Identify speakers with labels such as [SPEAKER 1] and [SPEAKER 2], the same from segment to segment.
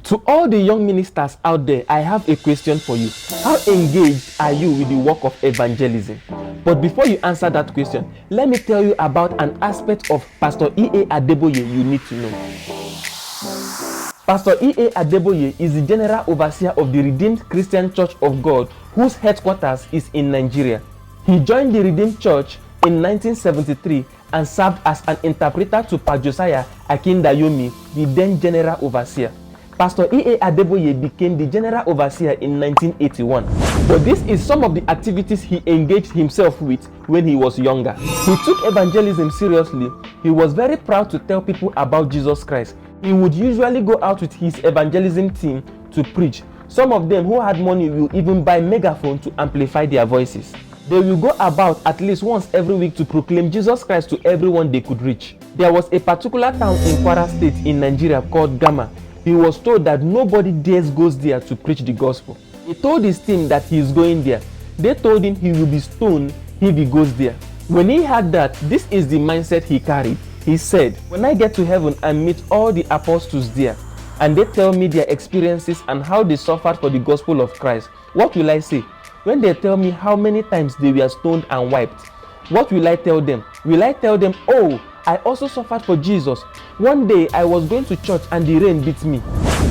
[SPEAKER 1] To all the young ministers out there, I have a question for you. How engaged are you with the work of evangelism? But before you answer that question, let me tell you about an aspect of Pastor E.A. Adeboye you need to know. Pastor E.A. Adeboye is the General Overseer of the Redeemed Christian Church of God, whose headquarters is in Nigeria. He joined the Redeemed Church in 1973 and served as an interpreter to Pastor Josiah Akindayomi, the then General Overseer. Pastor E.A. Adeboye became the General Overseer in 1981. But this is some of the activities he engaged himself with when he was younger. He took evangelism seriously. He was very proud to tell people about Jesus Christ. He would usually go out with his evangelism team to preach. Some of them who had money will even buy megaphone to amplify their voices. They will go about at least once every week to proclaim Jesus Christ to everyone they could reach. There was a particular town in Kwara State in Nigeria called Gama. He was told that nobody dares goes there to preach the gospel. He told his team that he is going there. They told him he will be stoned if he goes there. When he heard that, this is the mindset he carried. He said, when I get to heaven and meet all the apostles there, and they tell me their experiences and how they suffered for the gospel of Christ, what will I say? When they tell me how many times they were stoned and wiped, what will I tell them? Will I tell them, oh, I also suffered for Jesus. One day I was going to church and the rain beat me.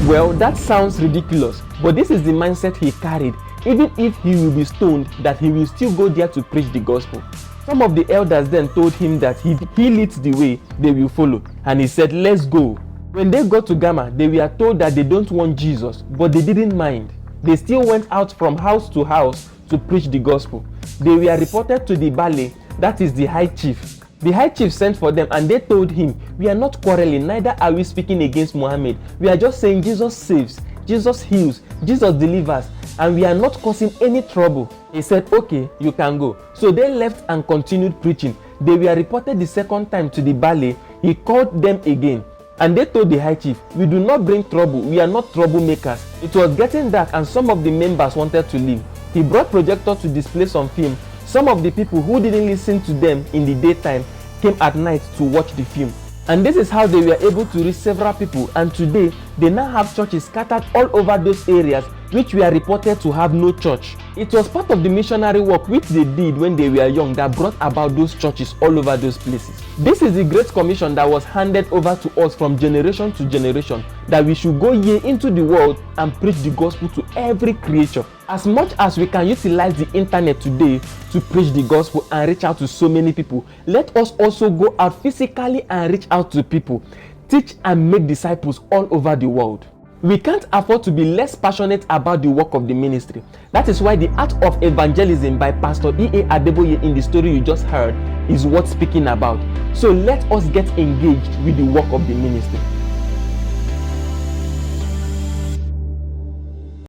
[SPEAKER 1] Well, that sounds ridiculous, but this is the mindset he carried. Even if he will be stoned, that he will still go there to preach the gospel. Some of the elders then told him that he leads the way, they will follow. And he said, let's go. When they got to Gama, they were told that they don't want Jesus, but they didn't mind. They still went out from house to house to preach the gospel. They were reported to the Bale, that is the high chief. The high chief sent for them and they told him, we are not quarreling, neither are we speaking against Muhammad. We are just saying Jesus saves, Jesus heals, Jesus delivers, and we are not causing any trouble. He said, okay, you can go. So they left and continued preaching. They were reported the second time to the Bale. He called them again. And they told the high chief, we do not bring trouble, we are not troublemakers. It was getting dark and some of the members wanted to leave. He brought projector to display some film. Some of the people who didn't listen to them in the daytime came at night to watch the film. And this is how they were able to reach several people, and today they now have churches scattered all over those areas which were reported to have no church. It was part of the missionary work which they did when they were young that brought about those churches all over those places. This is the Great Commission that was handed over to us from generation to generation, that we should go ye into the world and preach the gospel to every creature. As much as we can utilize the internet today to preach the gospel and reach out to so many people, let us also go out physically and reach out to people, teach and make disciples all over the world. We can't afford to be less passionate about the work of the ministry. That is why the art of evangelism by Pastor E.A. Adeboye in the story you just heard is worth speaking about. So let us get engaged with the work of the ministry.